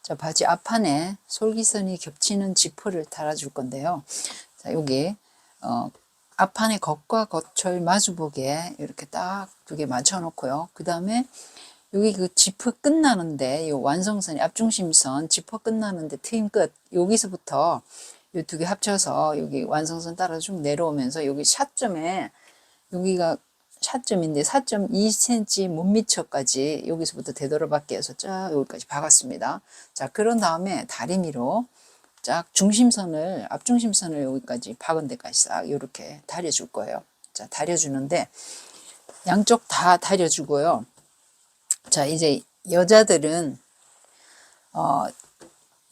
자, 바지 앞판에 솔기선이 겹치는 지퍼를 달아줄 건데요. 자, 여기 앞판에 겉과 겉을 마주보게 이렇게 딱 두 개 맞춰 놓고요. 그 다음에 여기 그 지퍼 끝나는데, 요 완성선이 앞중심선 지퍼 끝나는데 트임 끝, 여기서부터 요 두 개 합쳐서 여기 완성선 따라 쭉 내려오면서 여기 샷점에, 여기가 샷점인데 4.2cm 못 미쳐까지 여기서부터 되돌아받게 해서 쫙 여기까지 박았습니다. 자, 그런 다음에 다리미로 쫙 중심선을, 앞중심선을 여기까지 박은 데까지 싹 이렇게 다려줄 거예요. 자, 다려주는데 양쪽 다 다려주고요. 자, 이제 여자들은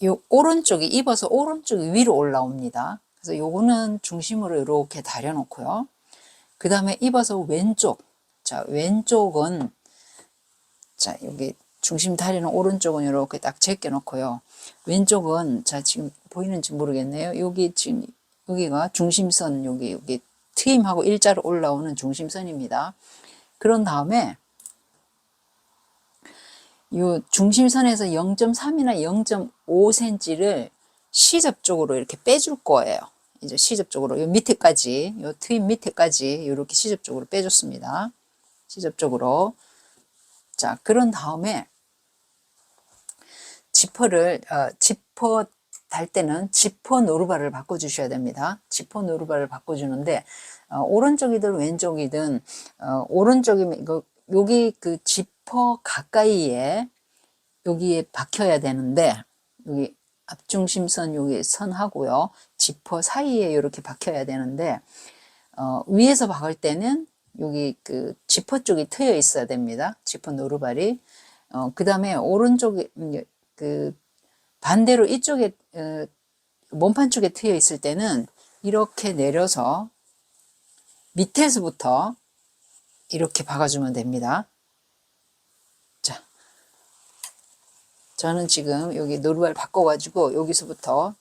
요 오른쪽이 입어서 오른쪽이 위로 올라옵니다. 그래서 요거는 중심으로 이렇게 다려놓고요. 그 다음에 입어서 왼쪽, 자, 왼쪽은, 자, 여기 중심 다리는 오른쪽은 이렇게 딱 제껴 놓고요. 왼쪽은, 자, 지금 보이는지 모르겠네요. 여기 지금, 여기가 중심선, 여기 트임하고 일자로 올라오는 중심선입니다. 그런 다음에, 요 중심선에서 0.3이나 0.5cm를 시접 쪽으로 이렇게 빼줄 거예요. 이제 시접 쪽으로 요 밑에까지, 요 트임 밑에까지 이렇게 시접 쪽으로 빼줬습니다. 시접 쪽으로. 자, 그런 다음에 지퍼를 지퍼 달 때는 지퍼 노루발을 바꿔주셔야 됩니다. 지퍼 노루발을 바꿔주는데 오른쪽이든 왼쪽이든 오른쪽이면 여기 그 지퍼 가까이에 여기에 박혀야 되는데 여기 앞중심선 여기 선하고요. 지퍼 사이에 이렇게 박혀야 되는데 위에서 박을 때는 여기 그 지퍼 쪽이 트여 있어야 됩니다. 지퍼 노루발이. 그 다음에 오른쪽에 그 반대로 이쪽에 몸판 쪽에 트여 있을 때는 이렇게 내려서 밑에서부터 이렇게 박아주면 됩니다. 자, 저는 지금 여기 노루발 바꿔가지고 여기서부터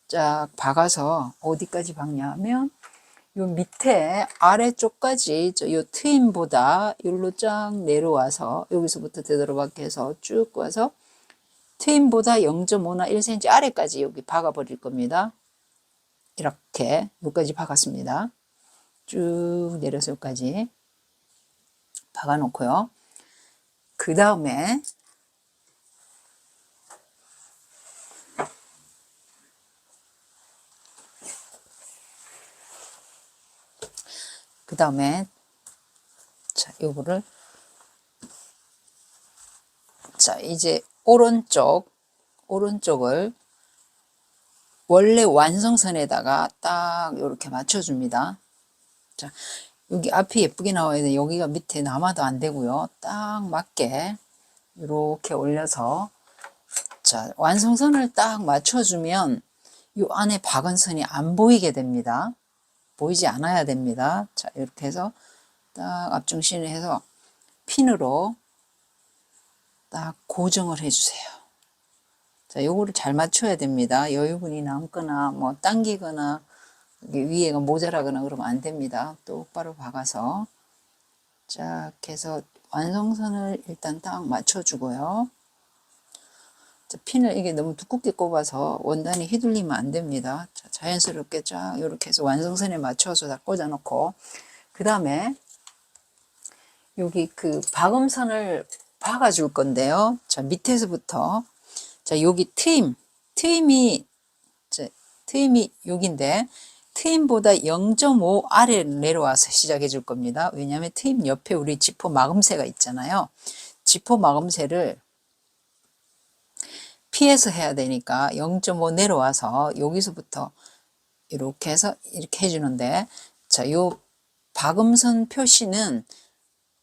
쫙 박아서 어디까지 박냐면 요 밑에 아래쪽까지 요 트임보다 여기로 쫙 내려와서 여기서부터 되돌아박게 해서 쭉 와서 트임보다 0.5나 1cm 아래까지 여기 박아버릴 겁니다. 이렇게 여기까지 박았습니다. 쭉 내려서 여기까지 박아놓고요. 그 다음에 자, 요거를 자, 이제 오른쪽을 원래 완성선에다가 딱 이렇게 맞춰줍니다. 자, 여기 앞이 예쁘게 나와야 돼. 여기가 밑에 남아도 안 되고요. 딱 맞게 이렇게 올려서 자, 완성선을 딱 맞춰주면 이 안에 박은 선이 안 보이게 됩니다. 보이지 않아야 됩니다. 자, 이렇게 해서 딱 앞중심을 해서 핀으로 딱 고정을 해주세요. 자, 요거를 잘 맞춰야 됩니다. 여유분이 남거나 뭐 당기거나 위에가 모자라거나 그러면 안 됩니다. 똑바로 박아서 쫙 해서 완성선을 일단 딱 맞춰주고요. 자, 핀을 이게 너무 두껍게 꼽아서 원단이 휘둘리면 안 됩니다. 자, 자연스럽게 쫙 이렇게 해서 완성선에 맞춰서 다 꽂아놓고 그 다음에 여기 그 박음선을 박아줄 건데요. 자, 밑에서부터 자, 여기 트임이 여기인데 트임보다 0.5 아래 내려와서 시작해 줄 겁니다. 왜냐하면 트임 옆에 우리 지퍼 마금새가 있잖아요. 지퍼 마금새를 피해서 해야 되니까 0.5 내려와서 여기서부터 이렇게 해서 이렇게 해주는데 자, 요 박음선 표시는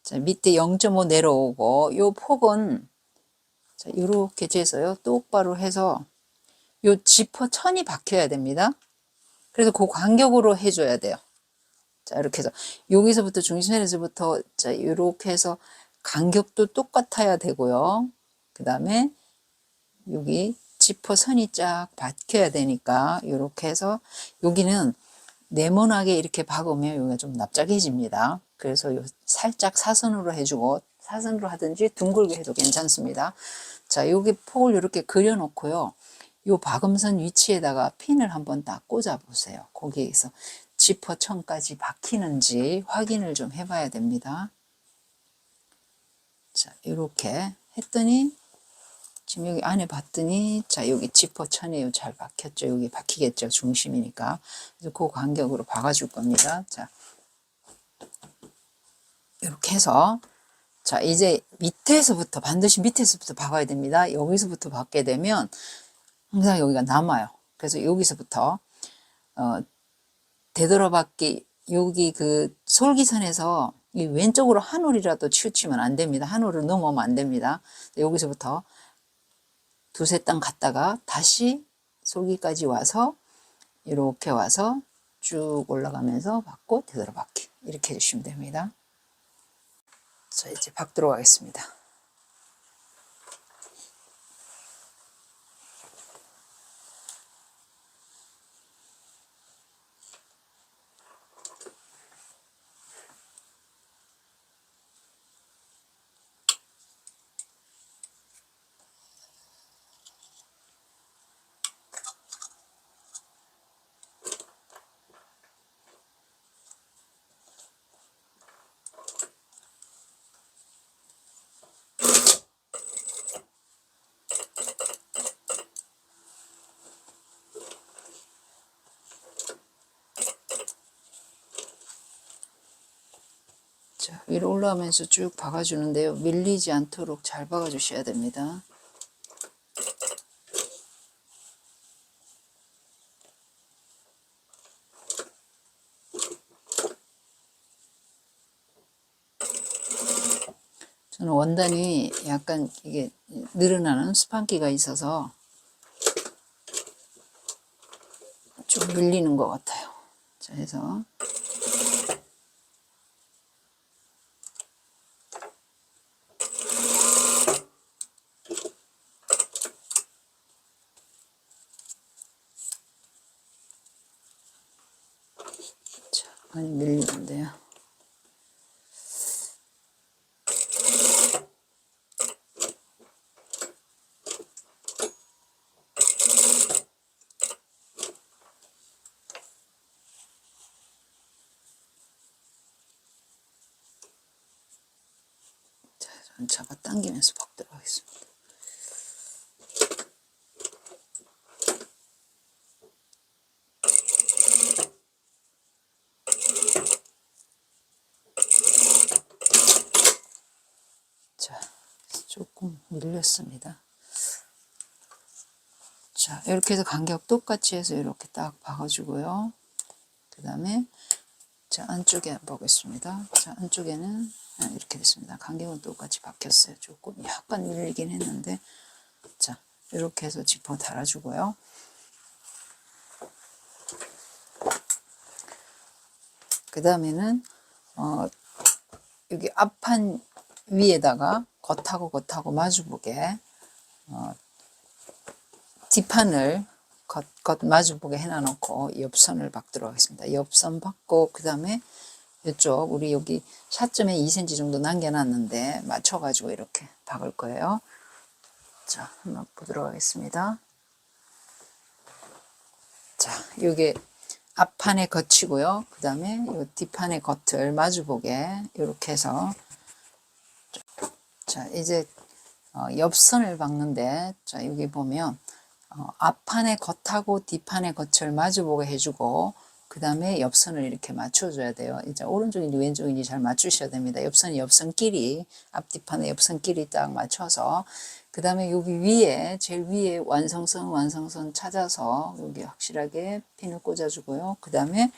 자, 밑에 0.5 내려오고 요 폭은 자, 이렇게 재서요. 똑바로 해서 요 지퍼 천이 박혀야 됩니다. 그래서 그 간격으로 해줘야 돼요. 자, 이렇게 해서 여기서부터 중심선에서부터 자, 이렇게 해서 간격도 똑같아야 되고요. 그 다음에 여기 지퍼 선이 쫙 박혀야 되니까 이렇게 해서 여기는 네모나게 이렇게 박으면 여기가 좀 납작해집니다. 그래서 살짝 사선으로 해주고 사선으로 하든지 둥글게 해도 괜찮습니다. 자, 여기 폭을 이렇게 그려놓고요. 요 박음선 위치에다가 핀을 한번 딱 꽂아 보세요. 거기에서 지퍼천까지 박히는지 확인을 좀 해봐야 됩니다. 자, 이렇게 했더니 지금 여기 안에 봤더니 자, 여기 지퍼천에 잘 박혔죠. 여기 박히겠죠. 중심이니까. 그래서 그 간격으로 박아줄 겁니다. 자, 이렇게 해서 자, 이제 밑에서부터 반드시 밑에서부터 박아야 됩니다. 여기서부터 박게 되면 항상 여기가 남아요. 그래서 여기서부터 되돌아박기 여기 그 솔기선에서 이 왼쪽으로 한 올이라도 치우치면 안 됩니다. 한 올을 넘으면 안 됩니다. 여기서부터 두세 땅 갔다가 다시 솔기까지 와서 이렇게 와서 쭉 올라가면서 박고 되돌아박기 이렇게 해주시면 됩니다. 자, 이제 박도록 하겠습니다. 자, 위로 올라오면서 쭉 박아주는데요. 밀리지 않도록 잘 박아주셔야 됩니다. 저는 원단이 약간 이게 늘어나는 스판기가 있어서 좀 밀리는 것 같아요. 자, 해서 자, 많이 밀리는데요. 잡아 당기면서 박도록 하겠습니다. 자, 조금 밀렸습니다. 자, 이렇게 해서 간격 똑같이 해서 이렇게 딱 박아주고요. 그 다음에 자, 안쪽에 보겠습니다. 자, 안쪽에는 이렇게 됐습니다. 간격은 똑같이 박혔어요. 조금 약간 밀리긴 했는데 자, 이렇게 해서 지퍼 달아주고요. 그 다음에는 여기 앞판 위에다가 겉하고 마주보게 뒷판을 겉 마주보게 해놔놓고 옆선을 박도록 하겠습니다. 옆선 박고 그 다음에 이쪽 우리 여기 4.2 2cm 정도 남겨놨는데 맞춰가지고 이렇게 박을 거예요. 자, 한번 보도록 하겠습니다. 자, 요게 앞판의 겉이고요. 그 다음에 요 뒷판의 겉을 마주보게 이렇게 해서 자, 이제 옆선을 박는데 자, 여기 보면 앞판의 겉하고 뒷판의 겉을 마주보게 해주고 그 다음에 옆선을 이렇게 맞춰줘야 돼요. 이제 오른쪽인지 왼쪽인지 잘 맞추셔야 됩니다. 옆선이 옆선끼리 앞뒤판의 옆선끼리 딱 맞춰서 그 다음에 여기 위에 제일 위에 완성선 찾아서 여기 확실하게 핀을 꽂아주고요. 그 다음에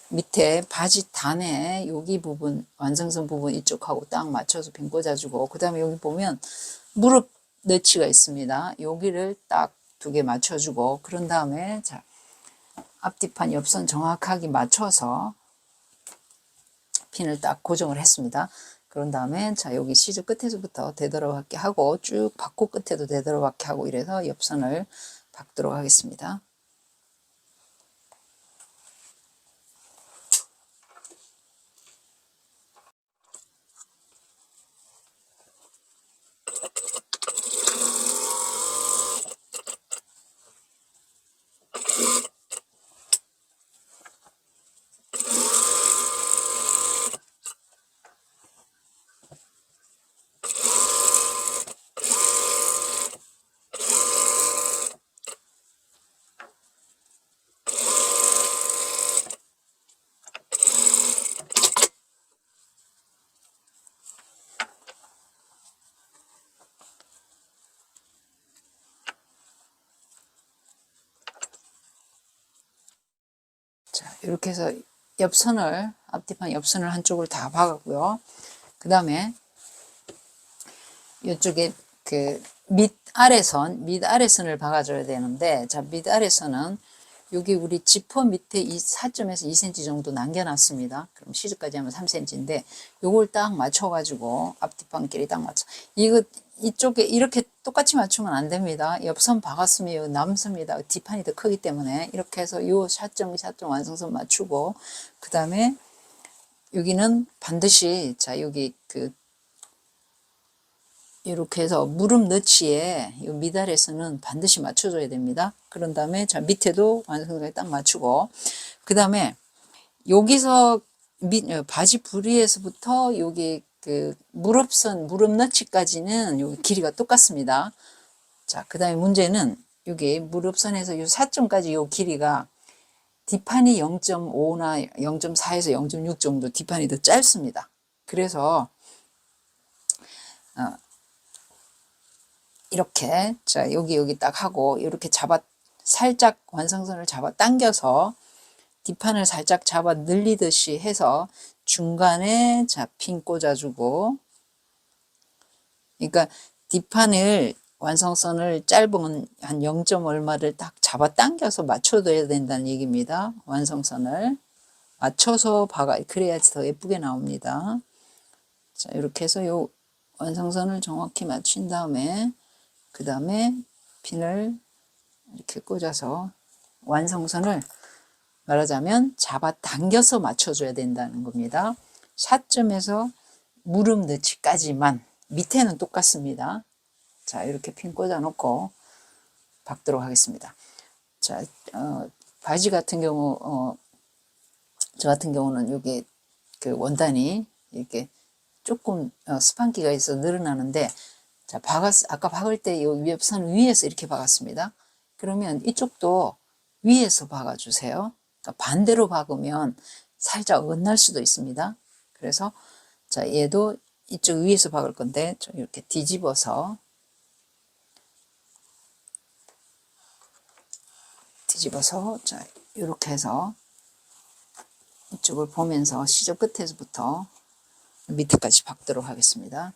밑에 바지 단에 여기 부분 완성선 부분 이쪽하고 딱 맞춰서 핀 꽂아주고 그 다음에 여기 보면 무릎 너치가 있습니다. 여기를 딱 2개 맞춰주고 그런 다음에 자 앞뒤판 옆선 정확하게 맞춰서 핀을 딱 고정을 했습니다. 그런 다음에 자 여기 시즈 끝에서부터 되돌아박기 하고 쭉 박고 끝에도 되돌아박기 하고 이래서 옆선을 박도록 하겠습니다. 이렇게 해서 옆선을, 앞뒤판 옆선을 한쪽을 다 박았고요. 그 다음에 이쪽에 그 밑아래선을 박아줘야 되는데, 자, 밑아래선은 여기 우리 지퍼 밑에 이 4점에서 2cm 정도 남겨놨습니다. 그럼 시접까지 하면 3cm인데, 요걸 딱 맞춰가지고, 앞뒤판끼리 딱 맞춰. 이쪽에 이렇게 똑같이 맞추면 안 됩니다. 옆선 박았으면 이거 남습니다. 뒷판이 더 크기 때문에. 이렇게 해서 요 샷점 완성선 맞추고, 그 다음에 여기는 반드시, 자, 여기 이렇게 해서 무릎 너치에 이 미달에서는 반드시 맞춰줘야 됩니다. 그런 다음에 자, 밑에도 완성선에 딱 맞추고, 그 다음에 여기서 바지 부리에서부터 여기 무릎 너치까지는 여기 길이가 똑같습니다. 자, 그 다음에 문제는 여기 무릎선에서 이 4점까지 이 길이가 뒷판이 0.5나 0.4에서 0.6 정도 뒷판이 더 짧습니다. 그래서 이렇게, 자, 여기 딱 하고, 이렇게 살짝 완성선을 잡아 당겨서, 뒷판을 살짝 잡아 늘리듯이 해서, 중간에, 자, 핀 꽂아주고, 그러니까, 뒷판을, 완성선을 짧은 한 0. 얼마를 딱 잡아 당겨서 맞춰둬야 된다는 얘기입니다. 완성선을. 맞춰서 그래야지 더 예쁘게 나옵니다. 자, 이렇게 해서 요 완성선을 정확히 맞춘 다음에, 그 다음에 핀을 이렇게 꽂아서 완성선을 말하자면 잡아당겨서 맞춰줘야 된다는 겁니다. 샷점에서 무릎 너치까지만, 밑에는 똑같습니다. 자, 이렇게 핀 꽂아 놓고 박도록 하겠습니다. 자, 바지 같은 경우, 저 같은 경우는 여기 원단이 이렇게 조금 스판기가 있어 늘어나는데, 자, 아까 박을 때 이 옆선 위에서 이렇게 박았습니다. 그러면 이쪽도 위에서 박아주세요. 그러니까 반대로 박으면 살짝 어긋날 수도 있습니다. 그래서, 자, 얘도 이쪽 위에서 박을 건데, 좀 이렇게 뒤집어서, 자, 이렇게 해서 이쪽을 보면서 시접 끝에서부터 밑에까지 박도록 하겠습니다.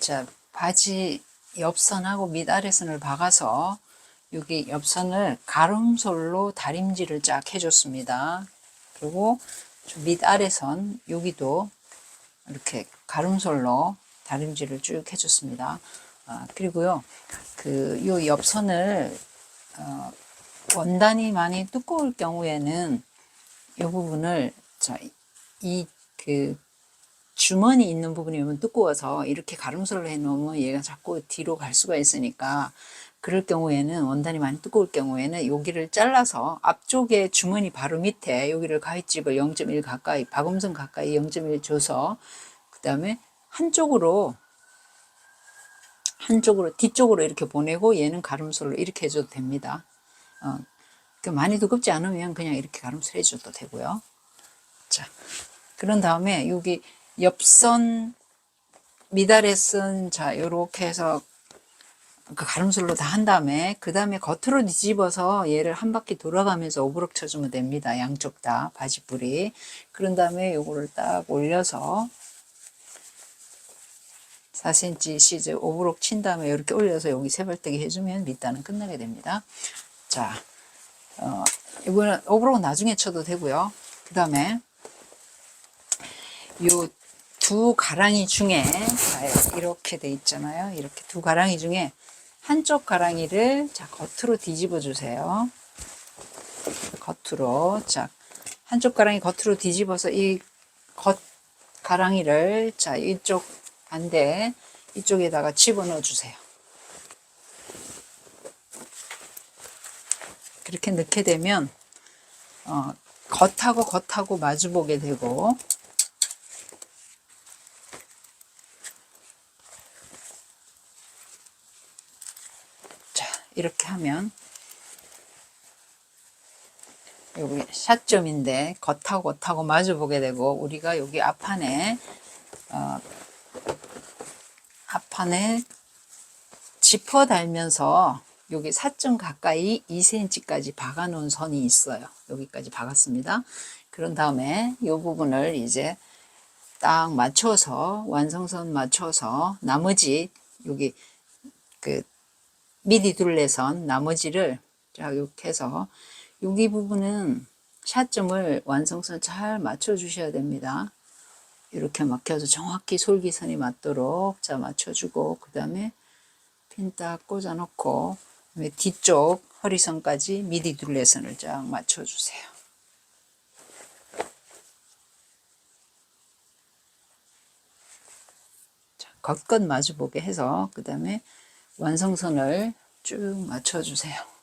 자, 바지 옆선하고 밑아래선을 박아서 여기 옆선을 가름솔로 다림질을 쫙 해줬습니다. 그리고 밑아래선 여기도 이렇게 가름솔로 다림질을 쭉 해줬습니다. 그리고요, 요 옆선을 원단이 많이 두꺼울 경우에는 이 부분을, 자, 주머니 있는 부분이 너무 두꺼워서 이렇게 가름솔로 해놓으면 얘가 자꾸 뒤로 갈 수가 있으니까, 그럴 경우에는, 원단이 많이 두꺼울 경우에는 여기를 잘라서 앞쪽에 주머니 바로 밑에 여기를 가위집을 0.1 가까이, 박음선 가까이 0.1 줘서, 그 다음에 한쪽으로 뒤쪽으로 이렇게 보내고, 얘는 가름솔로 이렇게 해줘도 됩니다. 많이 두껍지 않으면 그냥 이렇게 가름술 해줘도 되고요. 자, 그런 다음에 여기 옆선 미달의 자, 요렇게 해서 그 가름술로 다 한 다음에, 그 다음에 겉으로 뒤집어서 얘를 한 바퀴 돌아가면서 오브록 쳐주면 됩니다. 양쪽 다, 바지뿔이. 그런 다음에 요거를 딱 올려서 4cm 시즈 오브록 친 다음에 이렇게 올려서 여기 세발뜨기 해주면 밑단은 끝나게 됩니다. 자, 이거는 오브록은 나중에 쳐도 되고요. 그 다음에 요 두 가랑이 중에 이렇게 돼 있잖아요. 이렇게 두 가랑이 중에 한쪽 가랑이를 자 겉으로 뒤집어 주세요. 겉으로. 자, 한쪽 가랑이 겉으로 뒤집어서 이 겉 가랑이를 자 이쪽 반대 이쪽에다가 집어넣어 주세요. 그렇게 넣게 되면 겉하고 마주보게 되고, 자 이렇게 하면 여기 샷점인데 겉하고 마주보게 되고, 우리가 여기 앞판에 지퍼 달면서 여기 4점 가까이 2cm까지 박아 놓은 선이 있어요. 여기까지 박았습니다. 그런 다음에 이 부분을 이제 딱 맞춰서 완성선 맞춰서 나머지 여기 그 미디 둘레선 나머지를 자 이렇게 해서 여기 부분은 샷점을 완성선 잘 맞춰 주셔야 됩니다. 이렇게 막혀서 정확히 솔기선이 맞도록 자 맞춰주고, 그 다음에 핀 딱 꽂아 놓고 뒤쪽 허리선까지 미디 둘레선을 쫙 맞춰주세요. 자, 겉겉 마주보게 해서 그 다음에 완성선을 쭉 맞춰주세요.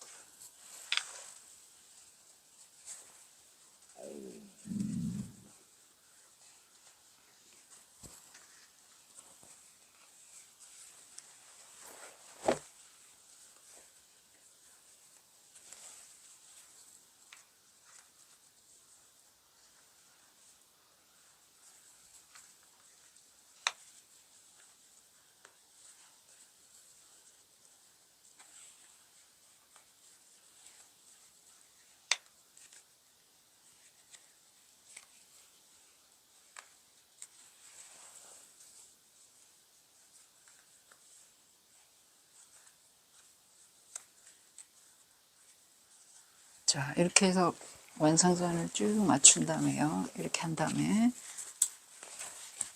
자, 이렇게 해서 완성선을 쭉 맞춘 다음에요. 이렇게 한 다음에,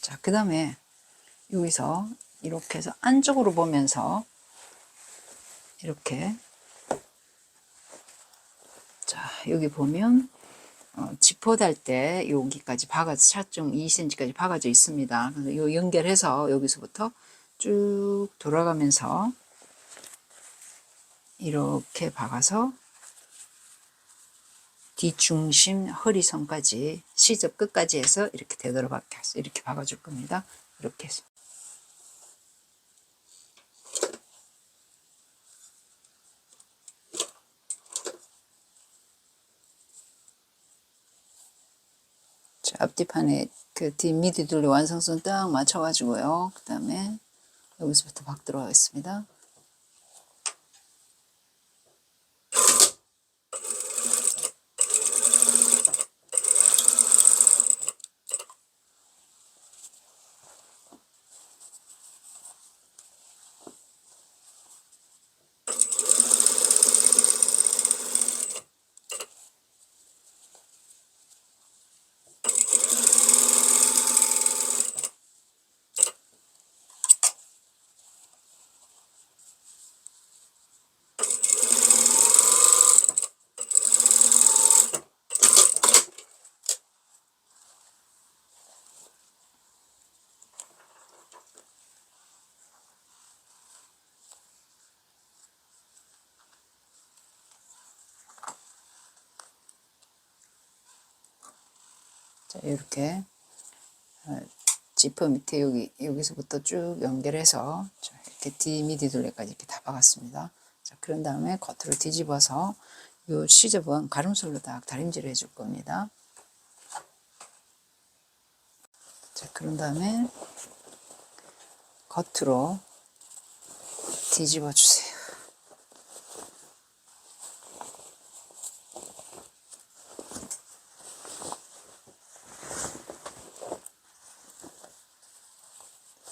자, 그 다음에 여기서 이렇게 해서 안쪽으로 보면서 이렇게, 자, 여기 보면 지퍼 달 때 여기까지 박아서 샷중 2cm까지 박아져 있습니다. 그래서 요 연결해서 여기서부터 쭉 돌아가면서 이렇게 박아서 뒷중심 허리선까지 시접 끝까지 해서 이렇게 되도록 박혀서 이렇게 박아줄 겁니다. 이렇게 해서. 자, 앞뒤판에 그 뒷미디 둘레 완성선 딱 맞춰가지고요. 그 다음에 여기서부터 박도록 하겠습니다. 자, 이렇게 지퍼 밑에 여기서부터 쭉 연결해서 자, 이렇게 뒷미디 둘레까지 이렇게 다 박았습니다. 자, 그런 다음에 겉으로 뒤집어서 요 시접은 가름솔로 딱 다림질을 해줄 겁니다. 자, 그런 다음에 겉으로 뒤집어 주세요.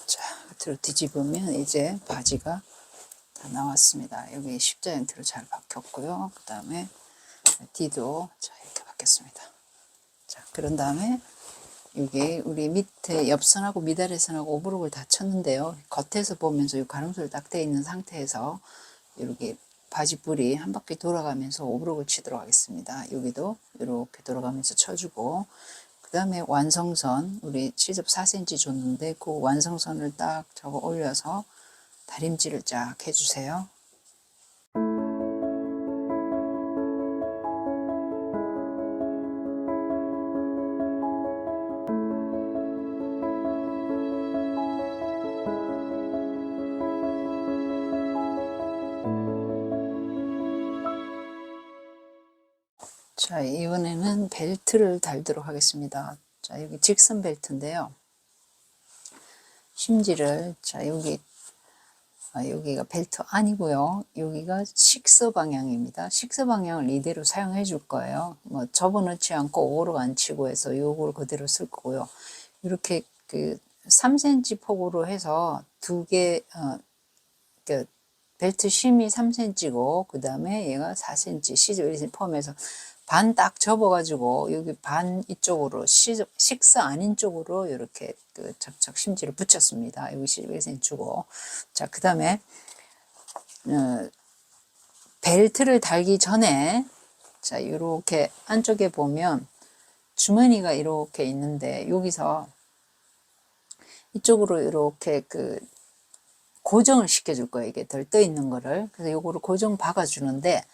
자, 겉으로 뒤집으면 이제 바지가 다 나왔습니다. 여기 십자 형태로 잘 박혔고요. 그 다음에 뒤도 자, 이렇게 박혔습니다. 자, 그런 다음에 여기 우리 밑에 옆선하고 미다리선하고 오브록을 다 쳤는데요. 겉에서 보면서 이 가름솔 딱 돼 있는 상태에서 이렇게 바지 뿔이 한 바퀴 돌아가면서 오브록을 치도록 하겠습니다. 여기도 이렇게 돌아가면서 쳐주고, 그 다음에 완성선, 우리 시접 4cm 줬는데 그 완성선을 딱 접어 올려서 다림질을 쫙 해주세요. 자, 이번에는 벨트를 달도록 하겠습니다. 자, 여기 직선 벨트인데요. 심지를, 자, 여기가 벨트 아니고요. 여기가 식서 방향입니다. 식서 방향을 이대로 사용해 줄 거예요. 뭐 접어넣지 않고 오로 안 치고 해서 요걸 그대로 쓸 거고요. 이렇게 그 3cm 폭으로 해서 두 개, 그 벨트 심이 3cm고 그 다음에 얘가 4cm 시접 1cm 포함해서 반 딱 접어가지고 여기 반 이쪽으로 식서 아닌 쪽으로 이렇게 그 접착 심지를 붙였습니다. 여기 시접 1cm 주고, 자, 그 다음에 벨트를 달기 전에 자, 이렇게 안쪽에 보면 주머니가 이렇게 있는데 여기서 이쪽으로 이렇게 그 고정을 시켜줄 거예요. 이게 덜 떠 있는 거를. 그래서 요거를 고정 박아주는데,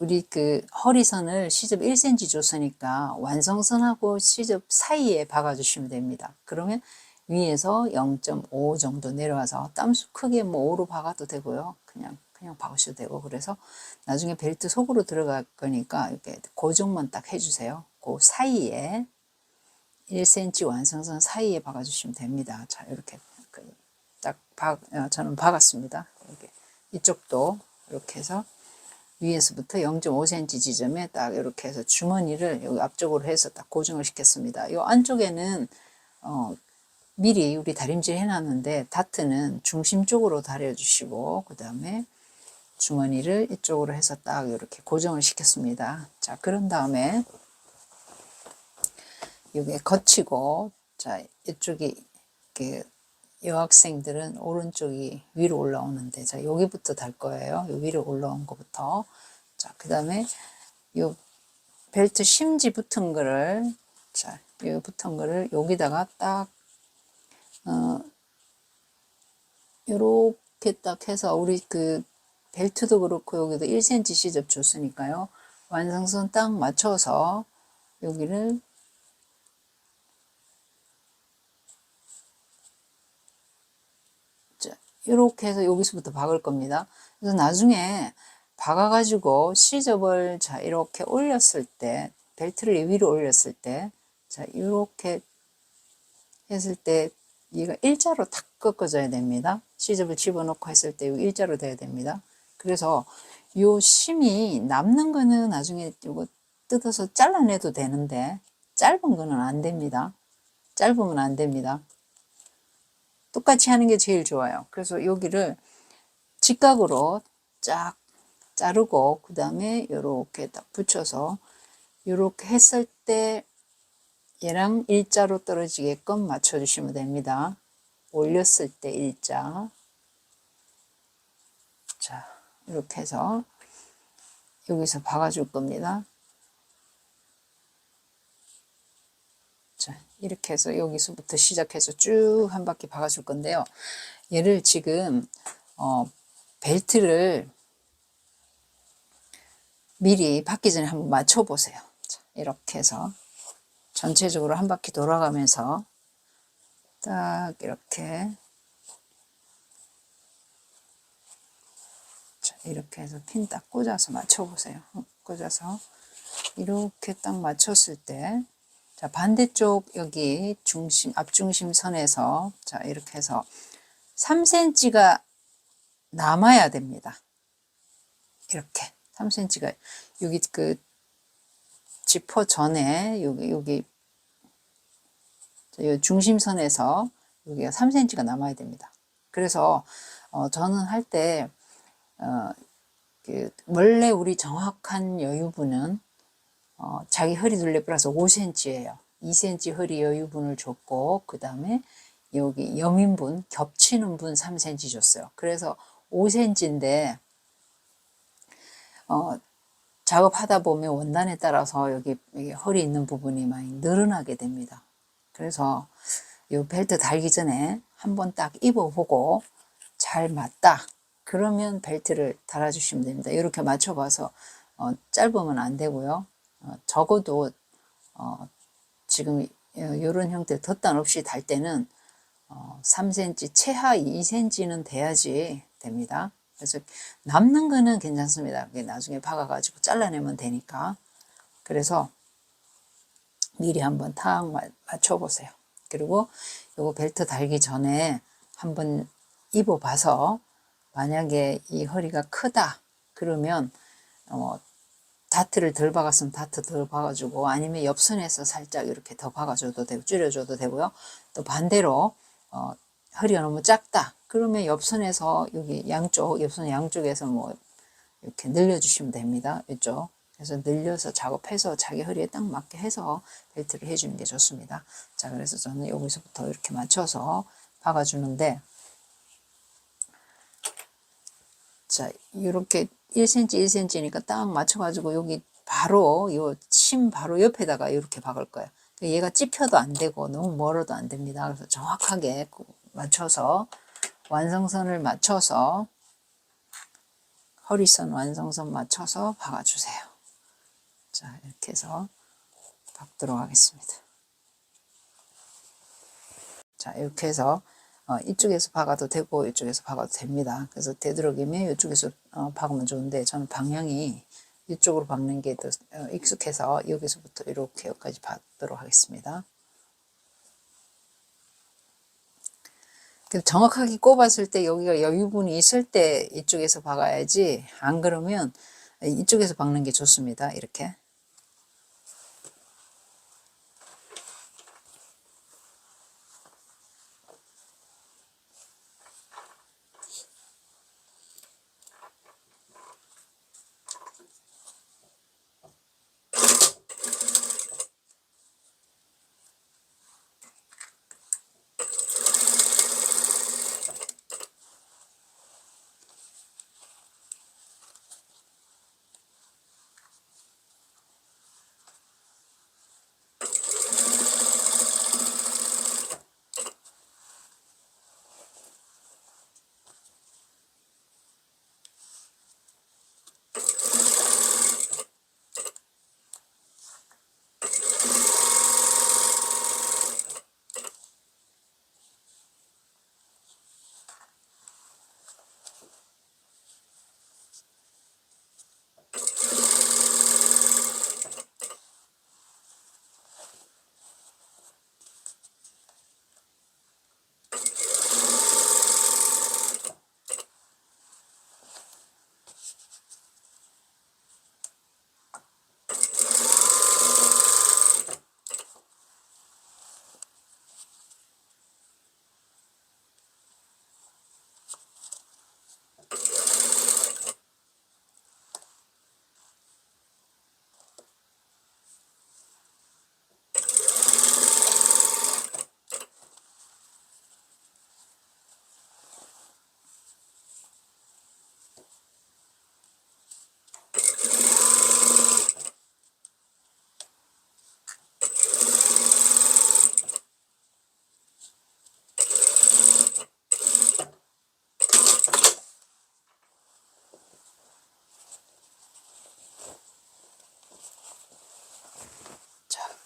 우리 그 허리선을 시접 1cm 줬으니까 완성선하고 시접 사이에 박아주시면 됩니다. 그러면 위에서 0.5 정도 내려와서 땀수 크게 뭐 5로 박아도 되고요. 그냥 박으셔도 되고, 그래서 나중에 벨트 속으로 들어갈 거니까 이렇게 고정만 딱 해주세요. 그 사이에 1cm 완성선 사이에 박아주시면 됩니다. 자, 이렇게 딱 저는 박았습니다. 이렇게. 이쪽도 이렇게 해서 위에서부터 0.5cm 지점에 딱 이렇게 해서 주머니를 여기 앞쪽으로 해서 딱 고정을 시켰습니다. 이 안쪽에는 미리 우리 다림질 해놨는데 다트는 중심 쪽으로 다려주시고, 그 다음에 주머니를 이쪽으로 해서 딱 이렇게 고정을 시켰습니다. 자, 그런 다음에 이게 거치고, 자, 이쪽이 이렇게 여학생들은 오른쪽이 위로 올라오는데, 자, 여기부터 달 거예요. 요 위로 올라온 거부터. 자, 그 다음에 요 벨트 심지 붙은 거를, 자, 요 붙은 거를 여기다가 딱, 요렇게 딱 해서 우리 그 벨트도 그렇고 여기도 1cm 시접 줬으니까요. 완성선 딱 맞춰서 여기를 이렇게 해서 여기서부터 박을 겁니다. 그래서 나중에 박아가지고 시접을 자 이렇게 올렸을 때, 벨트를 위로 올렸을 때, 자 이렇게 했을 때 얘가 일자로 탁 꺾어져야 됩니다. 시접을 집어넣고 했을 때 일자로 돼야 됩니다. 그래서 요 심이 남는 거는 나중에 이거 뜯어서 잘라내도 되는데 짧은 거는 안 됩니다. 짧으면 안 됩니다. 똑같이 하는 게 제일 좋아요. 그래서 여기를 직각으로 쫙 자르고 그 다음에 이렇게 딱 붙여서 이렇게 했을 때 얘랑 일자로 떨어지게끔 맞춰주시면 됩니다. 올렸을 때 일자. 자, 이렇게 해서 여기서 박아줄 겁니다. 자, 이렇게 해서 여기서부터 시작해서 쭉 한 바퀴 박아줄 건데요. 얘를 지금 벨트를 미리 박기 전에 한번 맞춰 보세요. 자, 이렇게 해서 전체적으로 한 바퀴 돌아가면서 딱 이렇게, 자, 이렇게 해서 핀 딱 꽂아서 맞춰보세요. 꽂아서 이렇게 딱 맞췄을 때, 자, 반대쪽 여기 중심, 앞중심 선에서, 자, 이렇게 해서 3cm가 남아야 됩니다. 이렇게. 3cm가, 여기 그, 지퍼 전에, 여기 중심선에서 여기가 3cm가 남아야 됩니다. 그래서, 저는 할 때, 원래 우리 정확한 여유분은 자기 허리 둘레 플러스 5cm예요. 2cm 허리 여유분을 줬고 그 다음에 여기 여민분 겹치는 분 3cm 줬어요. 그래서 5cm인데 작업하다 보면 원단에 따라서 여기 허리 있는 부분이 많이 늘어나게 됩니다. 그래서 이 벨트 달기 전에 한번 딱 입어보고 잘 맞다. 그러면 벨트를 달아주시면 됩니다. 이렇게 맞춰봐서 짧으면 안 되고요. 적어도 지금 이런 형태 덧단 없이 달 때는 3cm, 최하 2cm는 돼야지 됩니다. 그래서 남는 거는 괜찮습니다. 나중에 박아가지고 잘라내면 되니까. 그래서 미리 한번 탁 맞춰보세요. 그리고 요거 벨트 달기 전에 한번 입어봐서 만약에 이 허리가 크다 그러면 다트를 덜 박았으면 다트 덜 박아주고 아니면 옆선에서 살짝 이렇게 더 박아줘도 되고 줄여줘도 되고요. 또 반대로 허리가 너무 작다 그러면 옆선에서 여기 양쪽 옆선 양쪽에서 뭐 이렇게 늘려주시면 됩니다. 이쪽 그래서 늘려서 작업해서 자기 허리에 딱 맞게 해서 벨트를 해주는 게 좋습니다. 자, 그래서 저는 여기서부터 이렇게 맞춰서 박아주는데, 자, 이렇게 1cm, 1cm니까 딱 맞춰가지고 여기 바로 요 심 바로 옆에다가 이렇게 박을 거예요. 얘가 찝혀도 안 되고 너무 멀어도 안 됩니다. 그래서 정확하게 맞춰서 완성선을 맞춰서 허리선 완성선 맞춰서 박아주세요. 자, 이렇게 해서 박도록 하겠습니다. 자, 이렇게 해서 이쪽에서 박아도 되고 이쪽에서 박아도 됩니다. 그래서 되도록이면 이쪽에서 박으면 좋은데 저는 방향이 이쪽으로 박는 게 더 익숙해서 여기서부터 이렇게 여기까지 박도록 하겠습니다. 정확하게 꼽았을 때 여기가 여유분이 있을 때 이쪽에서 박아야지 안 그러면 이쪽에서 박는 게 좋습니다. 이렇게.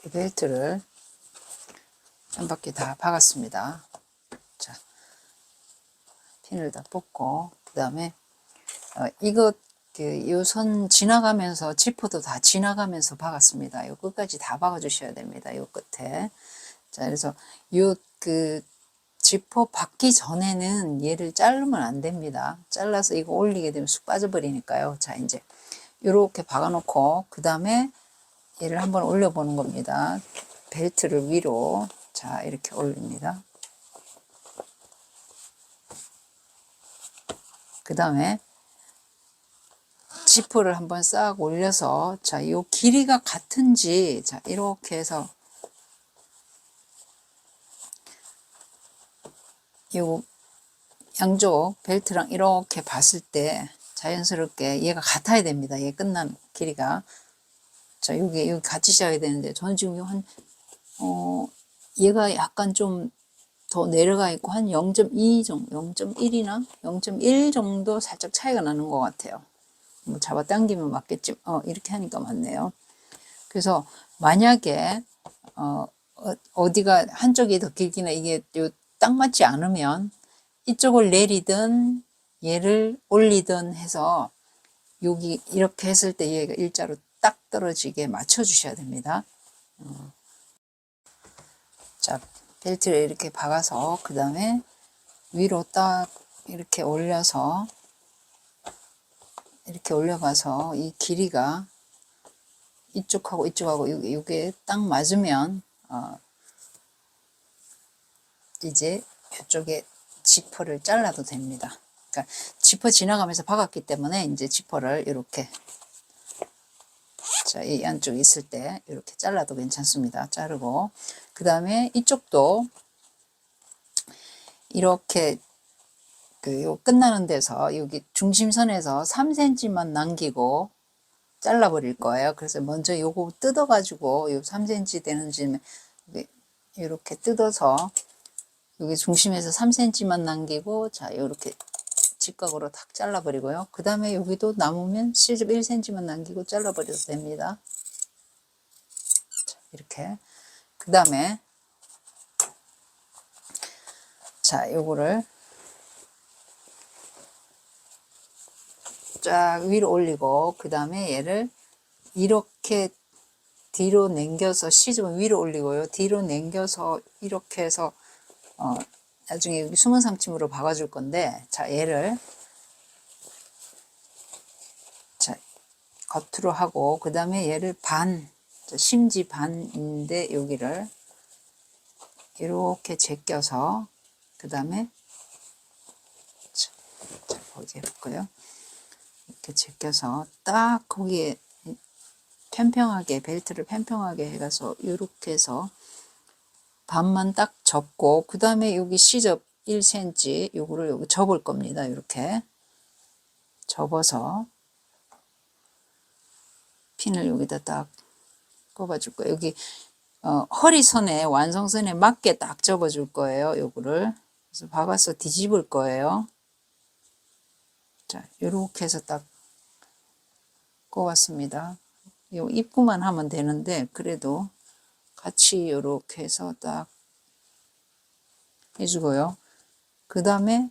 이 벨트를 한 바퀴 다 박았습니다. 자, 핀을 다 뽑고 그 다음에 이거 요 선 지나가면서 지퍼도 다 지나가면서 박았습니다. 요 끝까지 다 박아 주셔야 됩니다. 요 끝에. 자, 그래서 요 지퍼 박기 전에는 얘를 자르면 안 됩니다. 잘라서 이거 올리게 되면 쑥 빠져버리니까요. 자, 이제 요렇게 박아 놓고 그 다음에 얘를 한번 올려 보는 겁니다. 벨트를 위로. 자, 이렇게 올립니다. 그 다음에 지퍼를 한번 싹 올려서, 자, 요 길이가 같은지, 자, 이렇게 해서, 요 양쪽 벨트랑 이렇게 봤을 때 자연스럽게 얘가 같아야 됩니다. 얘 끝난 길이가. 자, 여기 같이셔야 되는데, 저는 지금 얘가 약간 좀 더 내려가 있고, 한 0.2 정도, 0.1이나 0.1 정도 살짝 차이가 나는 것 같아요. 뭐 잡아당기면 맞겠지. 이렇게 하니까 맞네요. 그래서 만약에 어디가 한쪽이 더 길기나 이게 딱 맞지 않으면 이쪽을 내리든 얘를 올리든 해서 여기 이렇게 했을 때 얘가 일자로 딱 떨어지게 맞춰 주셔야 됩니다. 자, 벨트를 이렇게 박아서 그 다음에 위로 딱 이렇게 올려서 이렇게 올려봐서 이 길이가 이쪽하고 이쪽하고 이게 딱 맞으면 이제 이쪽에 지퍼를 잘라도 됩니다. 그러니까 지퍼 지나가면서 박았기 때문에 이제 지퍼를 이렇게, 자, 이 안쪽에 있을 때 이렇게 잘라도 괜찮습니다. 자르고 그 다음에 이쪽도 이렇게 요 끝나는 데서 여기 중심선에서 3cm만 남기고 잘라 버릴 거예요. 그래서 먼저 요거 뜯어 가지고 요 3cm 되는지 이렇게 뜯어서 여기 중심에서 3cm만 남기고, 자, 요렇게 직각으로 탁 잘라 버리고요. 그 다음에 여기도 남으면 실접 1cm만 남기고 잘라 버려도 됩니다. 자, 이렇게. 그 다음에 자, 요거를 쫙 위로 올리고 그 다음에 얘를 이렇게 뒤로 당겨서 시접은 위로 올리고요. 뒤로 당겨서 이렇게 해서 나중에 여기 숨은 상침으로 박아줄 건데, 자, 얘를 자, 겉으로 하고 그 다음에 얘를 심지 반인데 여기를 이렇게 제껴서 그 다음에 자, 보게 해볼까요? 이렇게 제껴서 딱 거기에 평평하게 벨트를 평평하게 해가서 이렇게 해서 반만 딱 접고 그 다음에 여기 시접 1cm 요거를 여기 접을 겁니다. 이렇게 접어서 핀을 여기다 딱 꼽아줄 거예요. 여기 허리선에 완성선에 맞게 딱 접어줄 거예요. 요거를 그래서 박아서 뒤집을 거예요. 자, 요렇게 해서 딱 꼽았습니다. 요 입구만 하면 되는데 그래도 같이 요렇게 해서 딱 해주고요. 그 다음에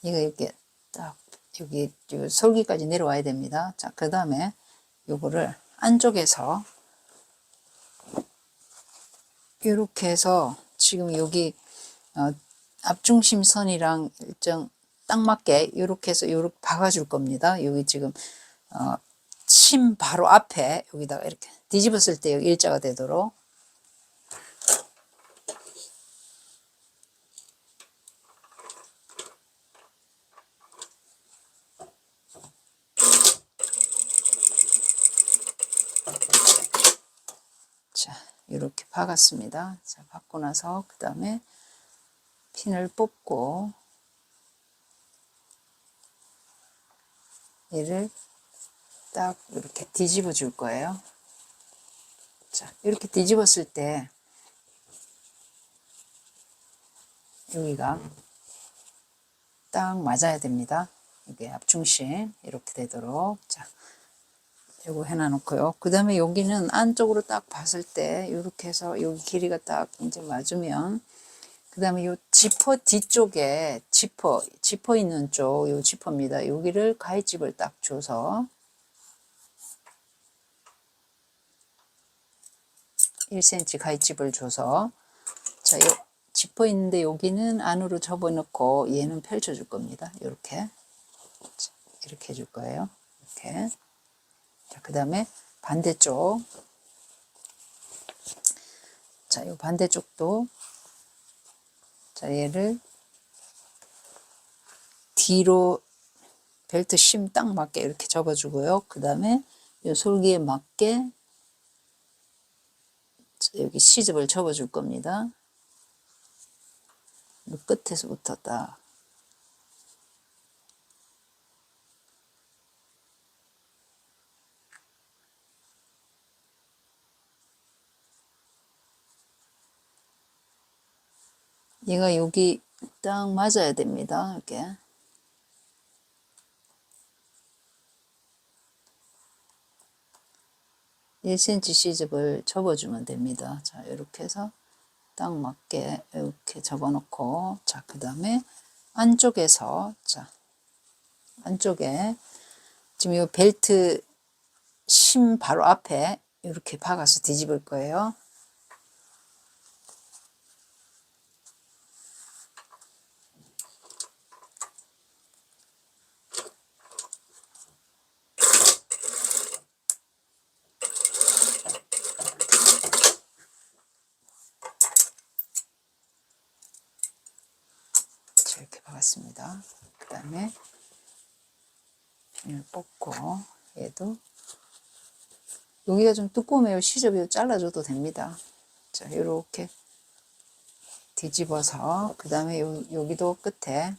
이거 이렇게 딱 여기 솔기까지 내려와야 됩니다. 자, 그 다음에 요거를 안쪽에서 이렇게 해서 지금 여기 앞중심선이랑 일정 딱 맞게 이렇게 해서 이렇게 박아줄 겁니다. 여기 지금 침 바로 앞에 여기다가 이렇게 뒤집었을 때 여기 일자가 되도록. 자, 이렇게 박았습니다. 자, 박고 나서 그 다음에 핀을 뽑고 얘를 딱 이렇게 뒤집어 줄 거예요. 자, 이렇게 뒤집었을 때 여기가 딱 맞아야 됩니다. 이게 앞중심 이렇게 되도록. 자, 요거 해놔 놓고요. 그 다음에 여기는 안쪽으로 딱 봤을 때 이렇게 해서 여기 길이가 딱 이제 맞으면 그 다음에 요 지퍼 뒤쪽에 지퍼 있는 쪽, 요 지퍼입니다. 여기를 가위집을 딱 줘서 1cm 가위집을 줘서, 자, 요 지퍼 있는데 여기는 안으로 접어넣고 얘는 펼쳐줄 겁니다. 이렇게. 이렇게 해줄 거예요. 이렇게. 자, 그 다음에 반대쪽. 자, 요 반대쪽도, 자, 얘를 뒤로 벨트 심 딱 맞게 이렇게 접어주고요. 그 다음에 요 솔기에 맞게 여기 시접을 접어줄 겁니다. 끝에서부터 딱. 얘가 여기 딱 맞아야 됩니다. 이렇게. (1cm) 시접을 접어주면 됩니다. 자, 이렇게 해서 딱 맞게 이렇게 접어놓고, 자, 그 다음에 안쪽에서, 자, 안쪽에 지금 이 벨트 심 바로 앞에 이렇게 박아서 뒤집을 거예요. 이렇게 박았습니다. 그 다음에 핀을 뽑고, 얘도 여기가 좀 두꺼우면 시접이 잘라줘도 됩니다. 자, 이렇게 뒤집어서, 그 다음에 여기도 끝에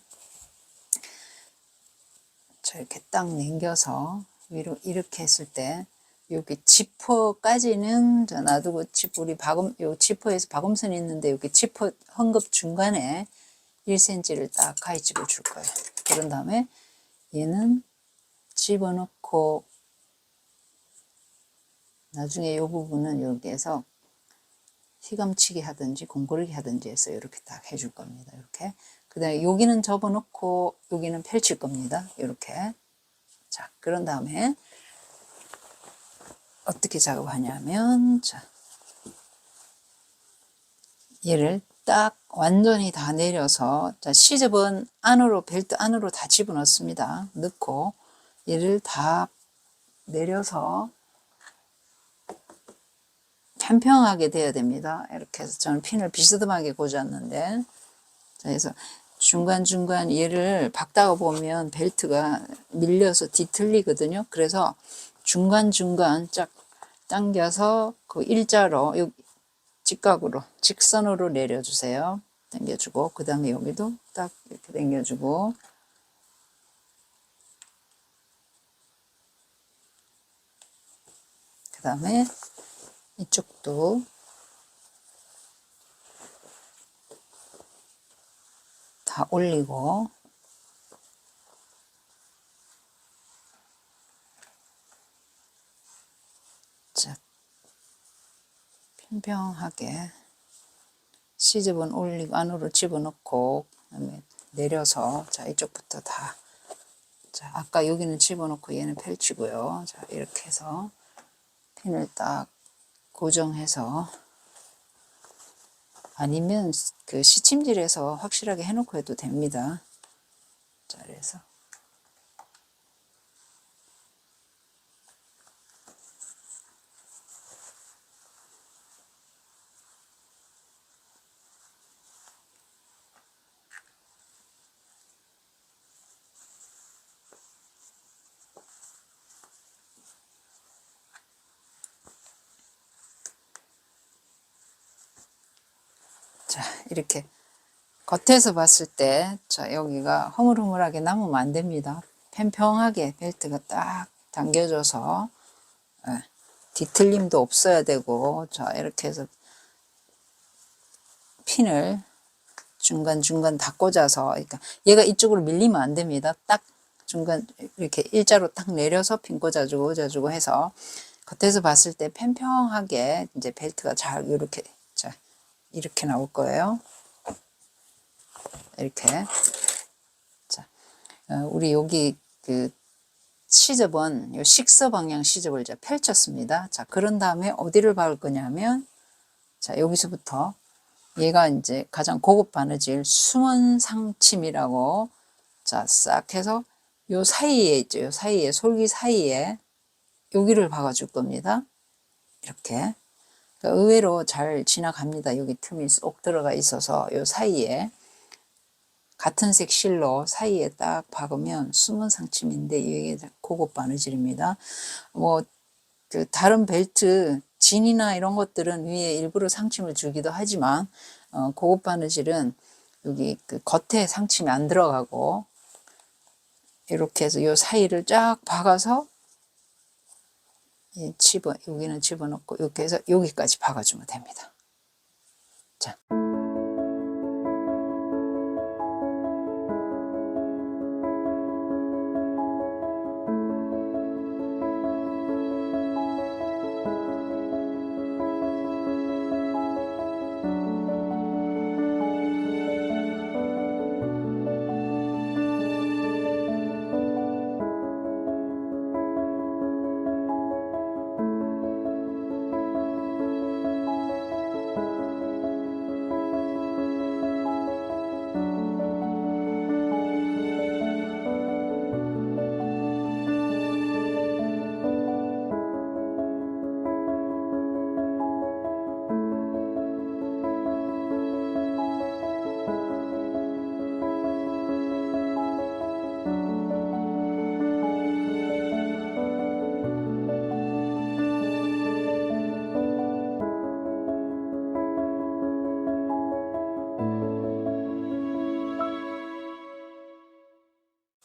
자, 이렇게 딱 당겨서 위로 이렇게 했을 때 여기 지퍼까지는 자 놔두고, 우리 요 지퍼에서 박음선이 있는데 여기 지퍼 헝겊 중간에 1cm를 딱 가위집을 줄 거예요. 그런 다음에 얘는 집어넣고, 나중에 이 부분은 여기에서 휘감치기 하든지 공고르기 하든지 해서 이렇게 딱 해줄 겁니다. 이렇게. 그 다음에 여기는 접어놓고 여기는 펼칠 겁니다. 이렇게. 자, 그런 다음에 어떻게 작업하냐면, 자, 얘를 딱 완전히 다 내려서, 자, 시접은 안으로, 벨트 안으로 다 집어넣습니다. 넣고 얘를 다 내려서 평평하게 돼야 됩니다. 이렇게 해서 저는 핀을 비스듬하게 꽂았는데, 자, 그래서 중간중간 얘를 박다가 보면 벨트가 밀려서 뒤틀리거든요. 그래서 중간중간 쫙 당겨서 그 일자로, 직각으로, 직선으로 내려주세요. 당겨주고, 그 다음에 여기도 딱 이렇게 당겨주고, 그 다음에 이쪽도 다 올리고, 자, 평평하게 시접은 올리고 안으로 집어넣고, 그다음에 내려서, 자, 이쪽부터 다, 자, 아까 여기는 집어넣고 얘는 펼치고요. 자, 이렇게 해서 핀을 딱 고정해서, 아니면 그 시침질에서 확실하게 해놓고 해도 됩니다. 자, 그래서 자, 이렇게 겉에서 봤을 때, 자, 여기가 허물허물하게 남으면 안 됩니다. 평평하게 벨트가 딱 당겨져서, 예, 뒤틀림도 없어야 되고, 자, 이렇게 해서 핀을 중간중간 다 꽂아서, 그러니까 얘가 이쪽으로 밀리면 안 됩니다. 딱 중간 이렇게 일자로 딱 내려서 핀 꽂아주고 해서 겉에서 봤을 때 평평하게 이제 벨트가 잘 이렇게, 자, 이렇게 나올 거예요. 이렇게. 자, 우리 여기 그 시접은 요 식서 방향 시접을 이제 펼쳤습니다. 자, 그런 다음에 어디를 박을 거냐면, 자, 여기서부터 얘가 이제 가장 고급 바느질 숨은 상침이라고, 자, 싹 해서 요 사이에 있죠. 요 사이에, 솔기 사이에 여기를 박아줄 겁니다. 이렇게. 그러니까 의외로 잘 지나갑니다. 여기 틈이 쏙 들어가 있어서 요 사이에 같은 색 실로 사이에 딱 박으면 숨은 상침인데 이게 고급 바느질입니다. 뭐 그 다른 벨트 진이나 이런 것들은 위에 일부러 상침을 주기도 하지만 고급 바느질은 여기 그 겉에 상침이 안 들어가고 이렇게 해서 요 사이를 쫙 박아서 여기는 집어넣고 이렇게 해서 여기까지 박아주면 됩니다. 자.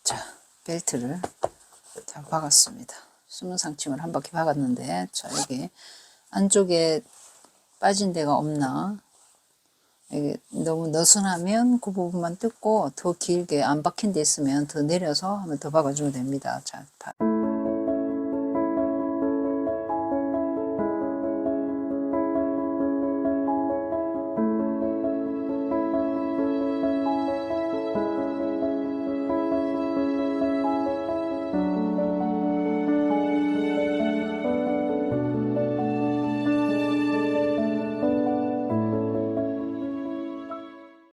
자, 벨트를 다 박았습니다. 숨은 상침을 한 바퀴 박았는데, 자, 여기 안쪽에 빠진 데가 없나? 여기 너무 느슨하면 그 부분만 뜯고 더 길게 안 박힌 데 있으면 더 내려서 한번 더 박아주면 됩니다. 자,